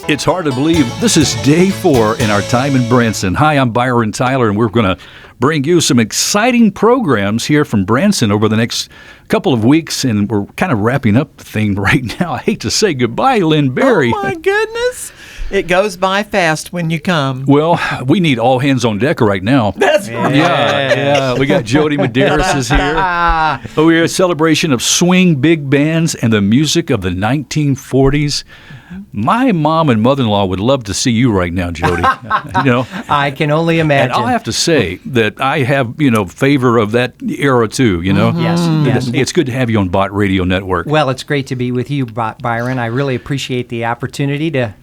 It's hard to believe this is day 4 in our time in Branson. Hi, I'm Byron Tyler, and we're going to bring you some exciting programs here from Branson over the next couple of weeks, and we're kind of wrapping up the thing right now. I hate to say goodbye, Lynn Berry. Oh, my goodness. It goes by fast when you come. Well, we need all hands on deck right now. That's right. Yeah. We got Jody Medeiros is here. We're a celebration of swing big bands and the music of the 1940s. My mom and mother-in-law would love to see you right now, Jody. I can only imagine. And I'll have to say that I have, favor of that era too, Yes. It's good to have you on Bot Radio Network. Well, it's great to be with you, Byron. I really appreciate the opportunity to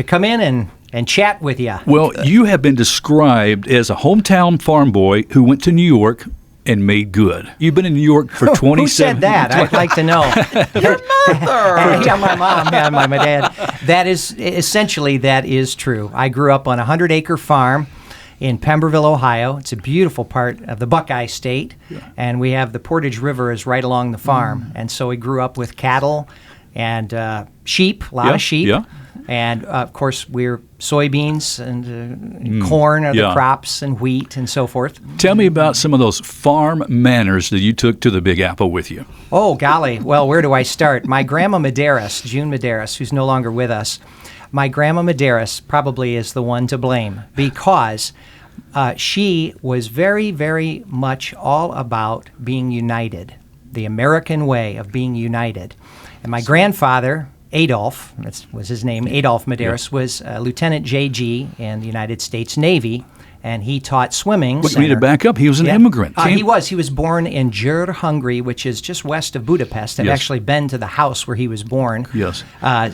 come in and chat with you. Well, you have been described as a hometown farm boy who went to New York and made good. You've been in New York for 27 Who said that? I'd like to know. Your mother. Yeah, my mom, yeah, my dad. That is true. I grew up on a 100-acre farm in Pemberville, Ohio. It's a beautiful part of the Buckeye State, and we have the Portage River is right along the farm. And so we grew up with cattle and sheep, a lot of sheep. Yeah. And, of course, we're soybeans and corn are the crops and wheat and so forth. Tell me about some of those farm manners that you took to the Big Apple with you. Oh, golly. Well, where do I start? My grandma Medeiros, June Medeiros, who's no longer with us, my grandma Medeiros probably is the one to blame because she was very, very much all about being united, the American way of being united. And my grandfather, Adolf, that was his name, Adolf Medeiros, was Lieutenant JG in the United States Navy, and he taught swimming. We need to back up. He was an immigrant. He was born in Győr, Hungary, which is just west of Budapest. I've actually been to the house where he was born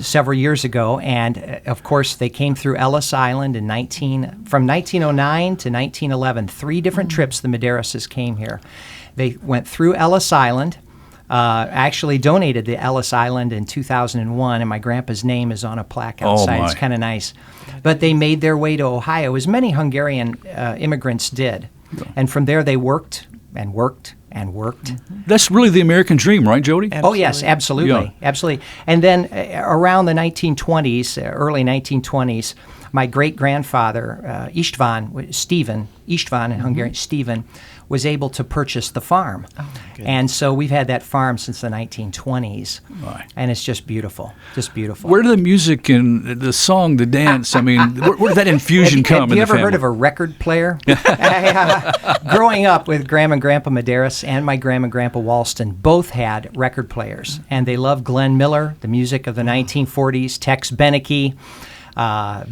several years ago, and of course they came through Ellis Island from 1909 to 1911. 3 different trips the Medeiroses came here. They went through Ellis Island. Actually donated to Ellis Island in 2001, and my grandpa's name is on a plaque outside. It's kind of nice. But they made their way to Ohio, as many Hungarian immigrants did. And from there they worked and worked and worked. That's really the American dream, right, Jody? Absolutely. Oh, yes, absolutely. Yeah. Absolutely. And then around the 1920s, early 1920s, my great-grandfather, Istvan in Hungarian, Stephen, was able to purchase the farm. Oh, and so we've had that farm since the 1920s. Right. And it's just beautiful, Where did the music and the song, the dance, where did that infusion come in the family? Have you ever heard of a record player? Growing up with Grandma and Grandpa Medeiros and my Grandma and Grandpa Walston both had record players. And they loved Glenn Miller, the music of the 1940s, Tex Beneke,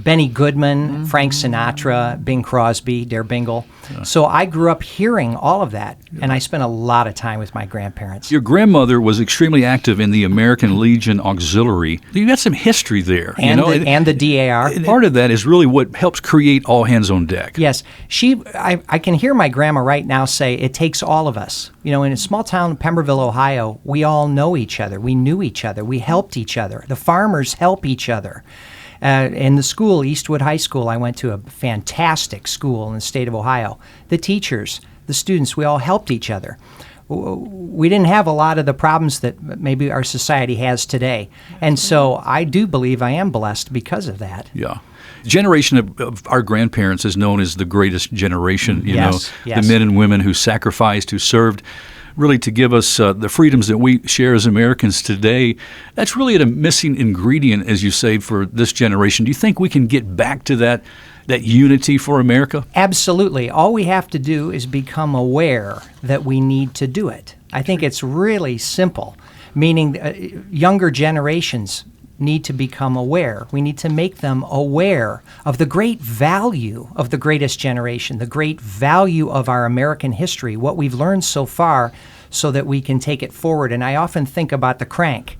Benny Goodman, Frank Sinatra, Bing Crosby, Der Bingle. So I grew up hearing all of that, and I spent a lot of time with my grandparents. Your grandmother was extremely active in the American Legion Auxiliary. You got some history there. And the DAR. And part of that is really what helps create all hands on deck. Yes. I can hear my grandma right now say, it takes all of us. In a small town, Pemberville, Ohio, we all know each other. We knew each other. We helped each other. The farmers help each other. In the school, Eastwood High School, I went to a fantastic school in the state of Ohio. The teachers, the students, we all helped each other. We didn't have a lot of the problems that maybe our society has today. And so I do believe I am blessed because of that. Yeah. Generation of our grandparents is known as the greatest generation, Yes. The men and women who sacrificed, who served, really to give us the freedoms that we share as Americans today. That's really a missing ingredient, as you say, for this generation. Do you think we can get back to that unity for America? Absolutely. All we have to do is become aware that we need to do it. I think it's really simple, meaning younger generations need to become aware. We need to make them aware of the great value of the greatest generation, the great value of our American history, what we've learned so far, so that we can take it forward. And I often think about the crank.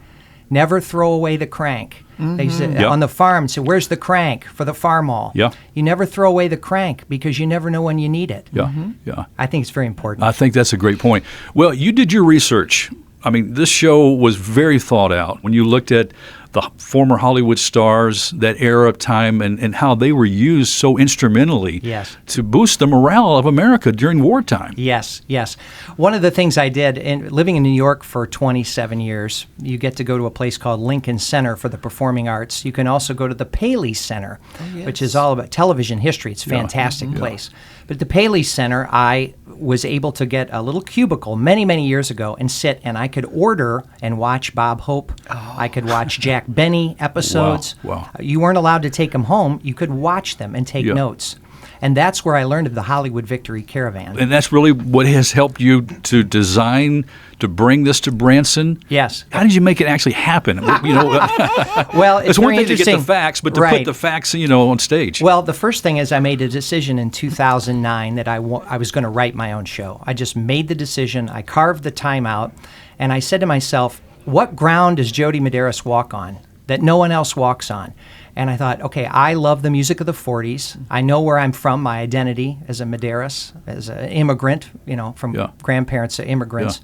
Never throw away the crank. They say, on the farm, say, where's the crank for the farm all? Yeah. You never throw away the crank because you never know when you need it. Yeah. I think it's very important. I think that's a great point. Well, you did your research. This show was very thought out. When you looked at the former Hollywood stars, that era of time, and how they were used so instrumentally to boost the morale of America during wartime. Yes, yes. One of the things I did, living in New York for 27 years, you get to go to a place called Lincoln Center for the Performing Arts. You can also go to the Paley Center, which is all about television history. It's a fantastic place. But at the Paley Center, I was able to get a little cubicle many, many years ago and sit, and I could order and watch Bob Hope. I could watch Jack Benny episodes. Wow. You weren't allowed to take them home. You could watch them and take notes. And that's where I learned of the Hollywood Victory Caravan. And that's really what has helped you to design, to bring this to Branson? Yes. How did you make it actually happen? Well, it's one thing to get the facts, but to put the facts, on stage. Well, the first thing is I made a decision in 2009 that I was going to write my own show. I just made the decision. I carved the time out, and I said to myself, what ground does Jody Medeiros walk on that no one else walks on? And I thought, okay, I love the music of the 40s. I know where I'm from, my identity as a Medeiros, as an immigrant, from grandparents to immigrants.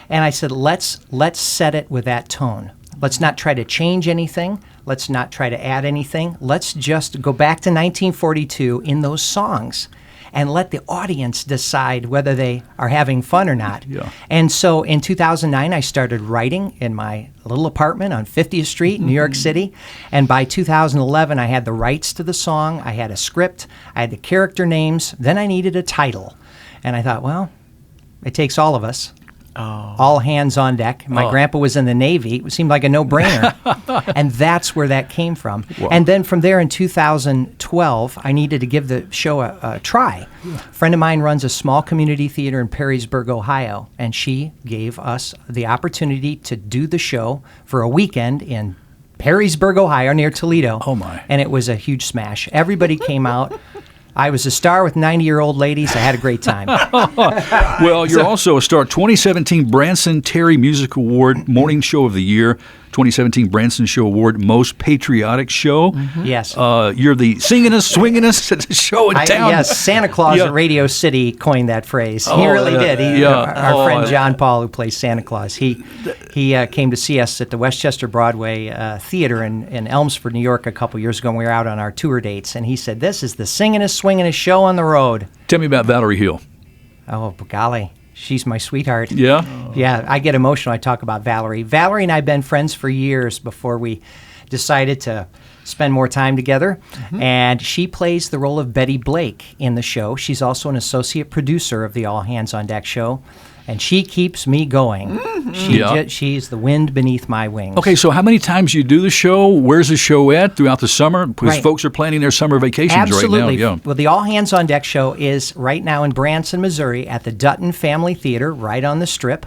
And I said, let's set it with that tone. Let's not try to change anything. Let's not try to add anything. Let's just go back to 1942 in those songs and let the audience decide whether they are having fun or not. And so in 2009, I started writing in my little apartment on 50th Street in New York City. And by 2011, I had the rights to the song. I had a script. I had the character names. Then I needed a title. And I thought, well, it takes all of us. All hands on deck. My grandpa was in the Navy. It seemed like a no-brainer. And that's where that came from. Wow. And then from there in 2012, I needed to give the show a try. A friend of mine runs a small community theater in Perrysburg, Ohio, and she gave us the opportunity to do the show for a weekend in Perrysburg, Ohio, near Toledo. Oh, my. And it was a huge smash. Everybody came out. I was a star with 90-year-old ladies. I had a great time. Well, you're also a star. 2017 Branson Terry Music Award, Morning Show of the Year. 2017 Branson Show Award, Most Patriotic Show. Yes. You're the singingest, swingingest show in town. Yes, Santa Claus at Radio City coined that phrase. He really did. Our friend John Paul, who plays Santa Claus, he came to see us at the Westchester Broadway Theater in Elmsford, New York, a couple years ago when we were out on our tour dates, and he said, this is the singingest, swingingest show on the road. Tell me about Valerie Hill. Oh, golly. She's my sweetheart. Yeah? Yeah, I get emotional when I talk about Valerie. Valerie and I have been friends for years before we decided to spend more time together. And she plays the role of Betty Blake in the show. She's also an associate producer of the All Hands on Deck show. And she keeps me going. She's the wind beneath my wings. Okay, so how many times you do the show? Where's the show at throughout the summer? Because folks are planning their summer vacations right now. Yeah. Well, the All Hands on Deck show is right now in Branson, Missouri at the Dutton Family Theater right on the Strip.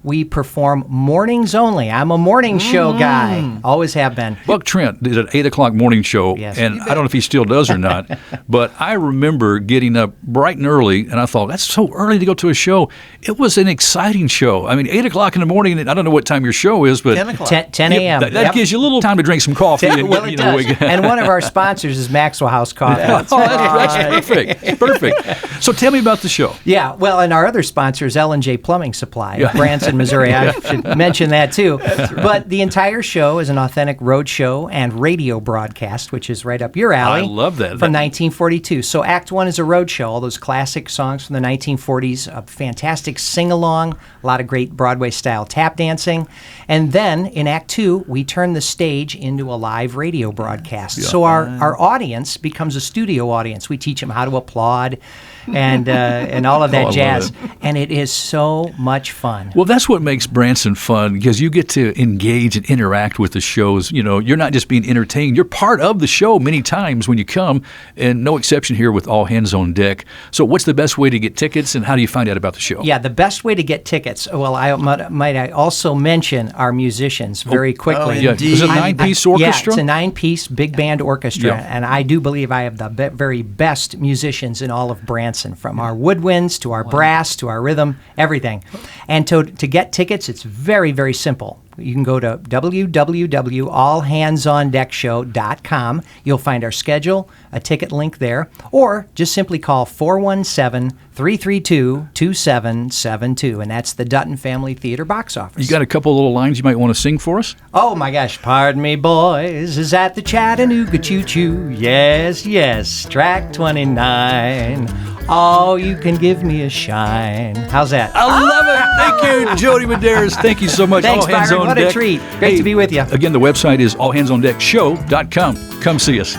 We perform mornings only. I'm a morning show guy. Always have been. Buck Trent did an 8 o'clock morning show, and I don't know if he still does or not, but I remember getting up bright and early, and I thought, that's so early to go to a show. It was an exciting show. I mean, 8 o'clock in the morning, and I don't know what time your show is, but 10 a.m. That gives you a little time to drink some coffee. Well, it does. And one of our sponsors is Maxwell House Coffee. That's perfect. Perfect. So tell me about the show. Yeah, well, and our other sponsor is L&J Plumbing Supply of Branson, Missouri. I should mention that too. But the entire show is an authentic road show and radio broadcast, which is right up your alley. I love that. From 1942. So Act 1 is a road show, all those classic songs from the 1940s, a fantastic sing-along, a lot of great Broadway-style tap dancing. And then in Act 2, we turn the stage into a live radio broadcast. So our audience becomes a studio audience. We teach them how to applaud and all of that jazz. And it is so much fun. Well, that's what makes Branson fun, because you get to engage and interact with the shows. You're not just being entertained. You're part of the show many times when you come, and no exception here with All Hands on Deck. So what's the best way to get tickets, and how do you find out about the show? Yeah, the best way to get tickets, well, might I also mention our musicians very quickly. Yeah, is it a 9-piece orchestra? Yeah, it's a 9-piece big band orchestra, and I do believe I have the very best musicians in all of Branson, from our woodwinds to our brass to our rhythm, everything. And to To get tickets, it's very, very simple. You can go to www.allhandsondeckshow.com. You'll find our schedule, a ticket link there, or just simply call 417-332-2772, and that's the Dutton Family Theater box office. You got a couple little lines you might want to sing for us? Oh, my gosh. Pardon me, boys, is at the Chattanooga Choo-Choo. Yes, yes, track 29. Oh, you can give me a shine. How's that? I love it. Thank you, Jody Medeiros. Thank you so much. Thanks, All Hands Byron. on What Deck. a treat. Great to be with you. Again, the website is allhandsondeckshow.com. Come see us.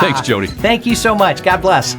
Thanks, Jody. Thank you so much. God bless.